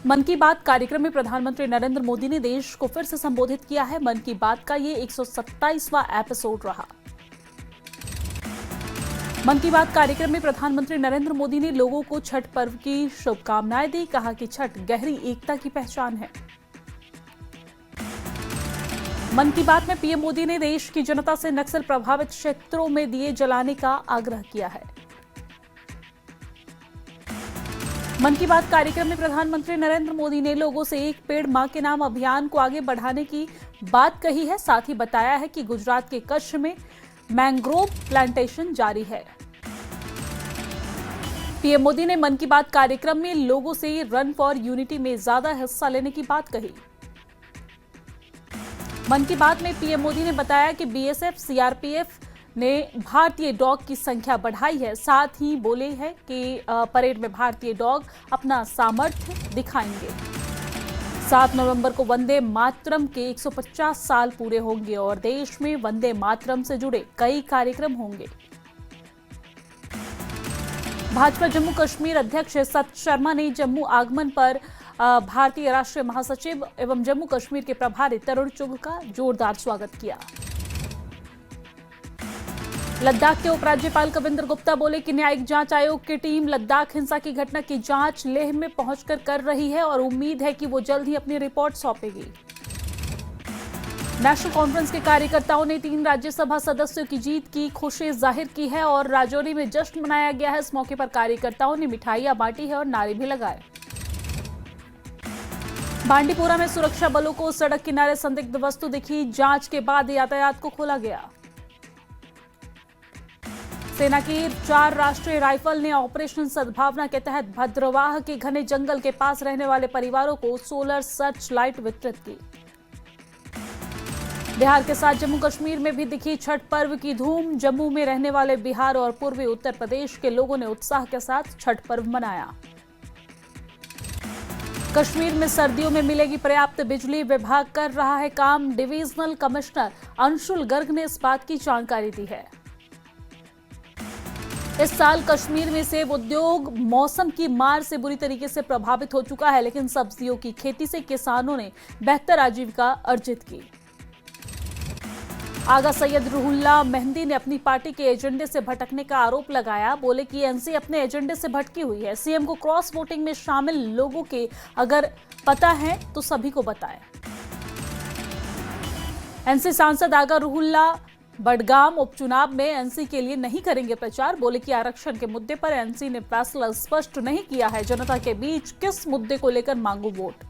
मन की बात कार्यक्रम में प्रधानमंत्री नरेंद्र मोदी ने देश को फिर से संबोधित किया है। मन की बात का ये 127वां एपिसोड रहा। मन की बात कार्यक्रम में प्रधानमंत्री नरेंद्र मोदी ने लोगों को छठ पर्व की शुभकामनाएं दी। कहा कि छठ गहरी एकता की पहचान है। मन की बात में पीएम मोदी ने देश की जनता से नक्सल प्रभावित क्षेत्रों में दिए जलाने का आग्रह किया है। मन की बात कार्यक्रम में प्रधानमंत्री नरेंद्र मोदी ने लोगों से एक पेड़ मां के नाम अभियान को आगे बढ़ाने की बात कही है। साथ ही बताया है कि गुजरात के कच्छ में मैंग्रोव प्लांटेशन जारी है। पीएम मोदी ने मन की बात कार्यक्रम में लोगों से रन फॉर यूनिटी में ज्यादा हिस्सा लेने की बात कही। मन की बात में पीएम मोदी ने बताया कि बीएसएफ, सीआरपीएफ ने भारतीय डॉग की संख्या बढ़ाई है। साथ ही बोले हैं कि परेड में भारतीय डॉग अपना सामर्थ्य दिखाएंगे। 7 नवंबर को वंदे मातरम के 150 साल पूरे होंगे और देश में वंदे मातरम से जुड़े कई कार्यक्रम होंगे। भाजपा जम्मू कश्मीर अध्यक्ष सत शर्मा ने जम्मू आगमन पर भारतीय राष्ट्रीय महासचिव एवं जम्मू कश्मीर के प्रभारी तरुण चुग का जोरदार स्वागत किया। लद्दाख के उपराज्यपाल कविंद्र गुप्ता बोले कि न्यायिक जांच आयोग की टीम लद्दाख हिंसा की घटना की जांच लेह में पहुंचकर कर रही है और उम्मीद है कि वो जल्द ही अपनी रिपोर्ट सौंपेगी। नेशनल कॉन्फ्रेंस के कार्यकर्ताओं ने 3 राज्यसभा सदस्यों की जीत की खुशी जाहिर की है और राजौरी में जश्न मनाया गया है। इस मौके पर कार्यकर्ताओं ने मिठाइयां बांटी है और नारे भी लगाए। बांडीपुरा में सुरक्षा बलों को सड़क किनारे संदिग्ध वस्तु दिखी। जांच के बाद यातायात को खोला गया। सेना की 4 राष्ट्रीय राइफल ने ऑपरेशन सद्भावना के तहत भद्रवाह के घने जंगल के पास रहने वाले परिवारों को सोलर सर्च लाइट वितरित की। बिहार के साथ जम्मू कश्मीर में भी दिखी छठ पर्व की धूम। जम्मू में रहने वाले बिहार और पूर्वी उत्तर प्रदेश के लोगों ने उत्साह के साथ छठ पर्व मनाया। कश्मीर में सर्दियों में मिलेगी पर्याप्त बिजली, विभाग कर रहा है काम। डिविजनल कमिश्नर अंशुल गर्ग ने इस बात की जानकारी दी है। इस साल कश्मीर में सेब उद्योग मौसम की मार से बुरी तरीके से प्रभावित हो चुका है, लेकिन सब्जियों की खेती से किसानों ने बेहतर आजीविका अर्जित की। आगा सैयद रूहुल्लाह मेहंदी ने अपनी पार्टी के एजेंडे से भटकने का आरोप लगाया। बोले कि एनसी अपने एजेंडे से भटकी हुई है। सीएम को क्रॉस वोटिंग में शामिल लोगों के अगर पता है तो सभी को बताएं। एनसी सांसद आगा रूहुल्लाह बडगाम उपचुनाव में एनसी के लिए नहीं करेंगे प्रचार। बोले कि आरक्षण के मुद्दे पर एनसी ने फैसला स्पष्ट नहीं किया है। जनता के बीच किस मुद्दे को लेकर मांगू वोट।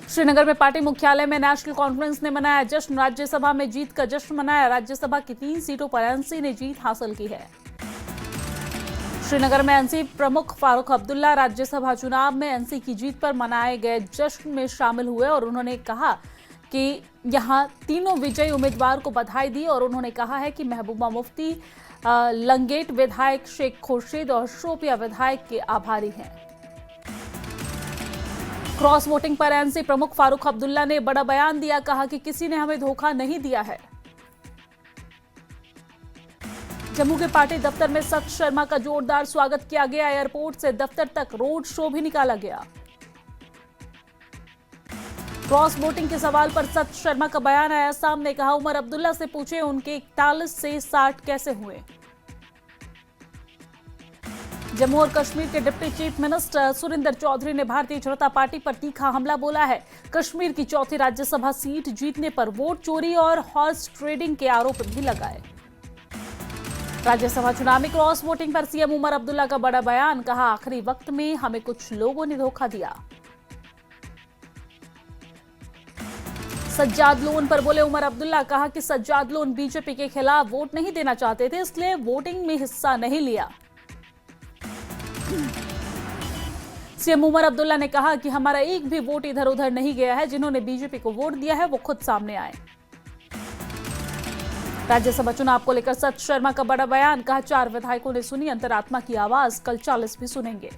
श्रीनगर में पार्टी मुख्यालय में नेशनल कॉन्फ्रेंस ने मनाया जश्न। राज्यसभा में जीत का जश्न मनाया। राज्यसभा की 3 सीटों पर एनसी ने जीत हासिल की है। श्रीनगर में एनसी प्रमुख फारूक अब्दुल्ला राज्यसभा चुनाव में एनसी की जीत पर मनाए गए जश्न में शामिल हुए और उन्होंने कहा कि यहां तीनों विजयी उम्मीदवार को बधाई दी और उन्होंने कहा है कि महबूबा मुफ्ती, लंगेट विधायक शेख खुर्शीद और शोपिया विधायक के आभारी हैं। क्रॉस वोटिंग पर एनसी प्रमुख फारूक अब्दुल्ला ने बड़ा बयान दिया। कहा कि किसी ने हमें धोखा नहीं दिया है। जम्मू के पार्टी दफ्तर में सत शर्मा का जोरदार स्वागत किया गया। एयरपोर्ट से दफ्तर तक रोड शो भी निकाला गया। क्रॉस वोटिंग के सवाल पर सत शर्मा का बयान आया सामने। कहा उमर अब्दुल्ला से पूछे उनके 41 से 60 कैसे हुए। जम्मू और कश्मीर के deputy chief minister Surinder Chaudhary ने भारतीय जनता पार्टी पर तीखा हमला बोला है। कश्मीर की 4थी राज्यसभा सीट जीतने पर वोट चोरी और हॉर्स ट्रेडिंग के आरोप भी लगाए। राज्यसभा चुनाव में क्रॉस वोटिंग पर सीएम उमर अब्दुल्ला का बड़ा बयान। कहा आखिरी वक्त में हमें कुछ लोगों ने धोखा दिया। सज्जाद लोन पर बोले उमर अब्दुल्ला। कहा कि सज्जाद लोन बीजेपी के खिलाफ वोट नहीं देना चाहते थे, इसलिए वोटिंग में हिस्सा नहीं लिया। सीएम उमर अब्दुल्ला ने कहा कि हमारा एक भी वोट इधर उधर नहीं गया है। जिन्होंने बीजेपी को वोट दिया है वो खुद सामने आए। राज्यसभा चुनाव को लेकर सत शर्मा का बड़ा बयान। कहा 4 विधायकों ने सुनी अंतरात्मा की आवाज, कल 40 भी सुनेंगे।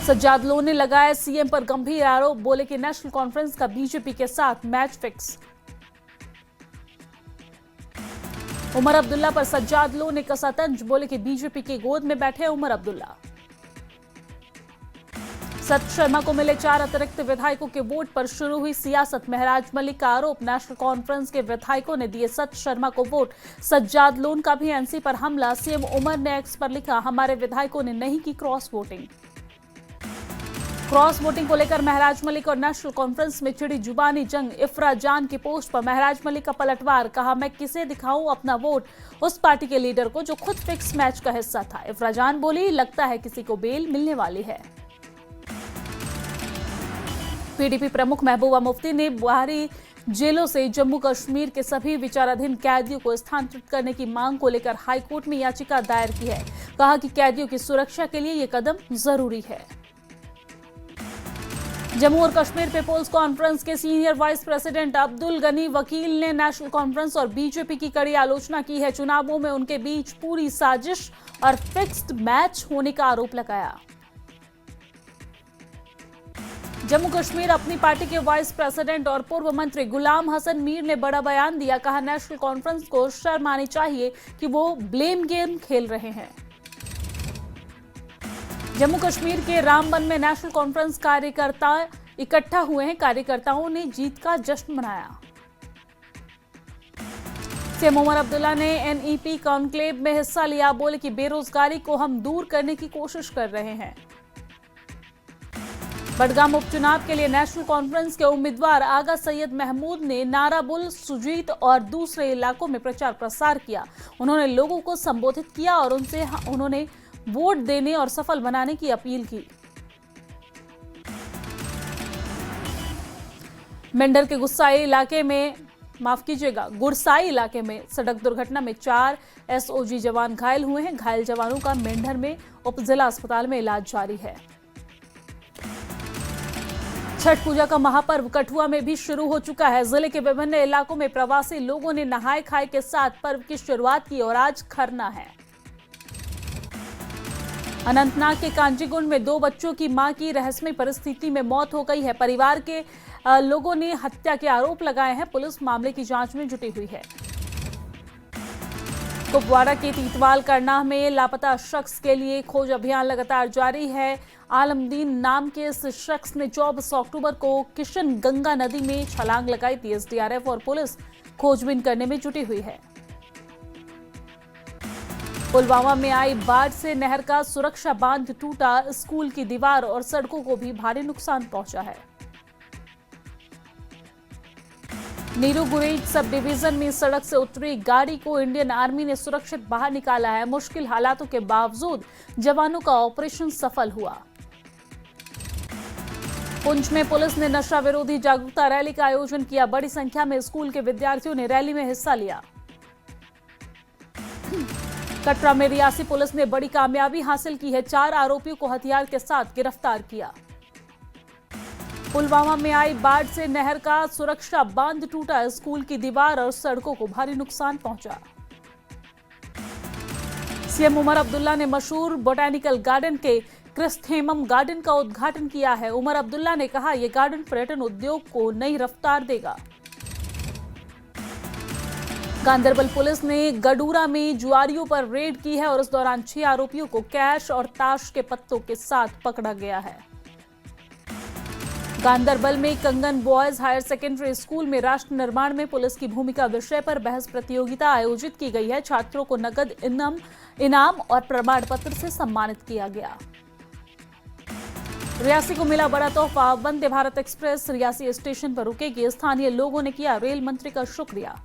सज्जाद लोन ने लगाया सीएम पर गंभीर आरोप। बोले कि नेशनल कॉन्फ्रेंस का बीजेपी के साथ मैच फिक्स। उमर अब्दुल्ला पर सज्जाद लोन ने कसा तंज। बोले कि बीजेपी की गोद में बैठे उमर अब्दुल्ला। सत शर्मा को मिले 4 अतिरिक्त विधायकों के वोट पर शुरू हुई सियासत। महराज मलिक का आरोप, नेशनल कॉन्फ्रेंस के विधायकों ने दिए सत शर्मा को वोट। सज्जाद लोन का भी एनसी पर हमला। सीएम उमर ने एक्स पर लिखा, हमारे विधायकों ने नहीं की क्रॉस वोटिंग। क्रॉस वोटिंग को लेकर महराज मलिक और नेशनल कॉन्फ्रेंस में छिड़ी जुबानी जंग। इफ्रा जान की पोस्ट पर महराज मलिक का पलटवार, कहा मैं किसे दिखाऊं अपना वोट, उस पार्टी के लीडर को जो खुद फिक्स मैच का हिस्सा था। इफ्रा जान बोली, लगता है किसी को बेल मिलने वाली है। पीडीपी प्रमुख महबूबा मुफ्ती ने बाहरी जेलों से जम्मू कश्मीर के सभी विचाराधीन कैदियों को स्थानांतरित करने की मांग को लेकर हाईकोर्ट में याचिका दायर की है। कहा कि कैदियों की सुरक्षा के लिए यह कदम जरूरी है। जम्मू और कश्मीर पीपुल्स कॉन्फ्रेंस के senior vice president Abdul Gani Vakil ने नेशनल कॉन्फ्रेंस और बीजेपी की कड़ी आलोचना की है। चुनावों में उनके बीच पूरी साजिश और फिक्स्ड मैच होने का आरोप लगाया। जम्मू कश्मीर अपनी पार्टी के वाइस प्रेसिडेंट और पूर्व मंत्री गुलाम हसन मीर ने बड़ा बयान दिया। कहा, नेशनल कॉन्फ्रेंस को शर्म आनी चाहिए कि वो ब्लेम गेम खेल रहे हैं। जम्मू कश्मीर के रामबन में नेशनल कॉन्फ्रेंस कार्यकर्ता इकट्ठा हुए हैं। कार्यकर्ताओं ने जीत का जश्न मनाया। सीएम उमर अब्दुल्ला ने एनईपी कॉन्क्लेव में हिस्सा लिया। बोले कि बेरोजगारी को हम दूर करने की कोशिश कर रहे हैं। बडगाम उपचुनाव के लिए नेशनल कॉन्फ्रेंस के उम्मीदवार आगा सैयद महमूद ने नाराबुल, सुजीत और दूसरे इलाकों में प्रचार प्रसार किया। उन्होंने लोगों को संबोधित किया और उन्होंने वोट देने और सफल बनाने की अपील की। मेंढर के गुरसाई इलाके में सड़क दुर्घटना में 4 एसओजी जवान घायल हुए हैं। घायल जवानों का मेंढर में उप जिला अस्पताल में इलाज जारी है। छठ पूजा का महापर्व कठुआ में भी शुरू हो चुका है। जिले के विभिन्न इलाकों में प्रवासी लोगों ने नहाए खाए के साथ पर्व की शुरुआत की और आज खरना है। अनंतनाग के कांजीगुंड में 2 बच्चों की मां की रहस्यमय परिस्थिति में मौत हो गई है। परिवार के लोगों ने हत्या के आरोप लगाए हैं। पुलिस मामले की जांच में जुटी हुई है। कुपवाड़ा के तीतवाल करनाह में लापता शख्स के लिए खोज अभियान लगातार जारी है। आलमदीन नाम के इस शख्स ने 24 अक्टूबर को किशन गंगा नदी में छलांग लगाई थी। एसडीआरएफ और पुलिस खोजबीन करने में जुटी हुई है। पुलवामा में आई बाढ़ से नहर का सुरक्षा बांध टूटा। स्कूल की दीवार और सड़कों को भी भारी नुकसान पहुंचा है। नीरू गुरेज सब डिवीजन में सड़क से उतरी गाड़ी को इंडियन आर्मी ने सुरक्षित बाहर निकाला है। मुश्किल हालातों के बावजूद जवानों का ऑपरेशन सफल हुआ। पुंछ में पुलिस ने नशा विरोधी जागरूकता रैली का आयोजन किया। बड़ी संख्या में स्कूल के विद्यार्थियों ने रैली में हिस्सा लिया। कटरा में रियासी पुलिस ने बड़ी कामयाबी हासिल की है। 4 आरोपियों को हथियार के साथ गिरफ्तार किया। पुलवामा में आई बाढ़ से नहर का सुरक्षा बांध टूटा। स्कूल की दीवार और सड़कों को भारी नुकसान पहुंचा। सीएम उमर अब्दुल्ला ने मशहूर बोटैनिकल गार्डन के क्रिस्थेमम गार्डन का उद्घाटन किया है। उमर अब्दुल्ला ने कहा, यह गार्डन पर्यटन उद्योग को नई रफ्तार देगा। गांदरबल पुलिस ने गडूरा में जुआरियों पर रेड की है और इस दौरान 6 आरोपियों को कैश और ताश के पत्तों के साथ पकड़ा गया है। गांदरबल में कंगन बॉयज हायर सेकेंडरी स्कूल में राष्ट्र निर्माण में पुलिस की भूमिका विषय पर बहस प्रतियोगिता आयोजित की गई है। छात्रों को नकद इनाम और प्रमाण पत्र से सम्मानित किया गया। रियासी को मिला बड़ा तोहफा। वंदे भारत एक्सप्रेस रियासी स्टेशन पर रुकेगी। स्थानीय लोगों ने किया रेल मंत्री का शुक्रिया।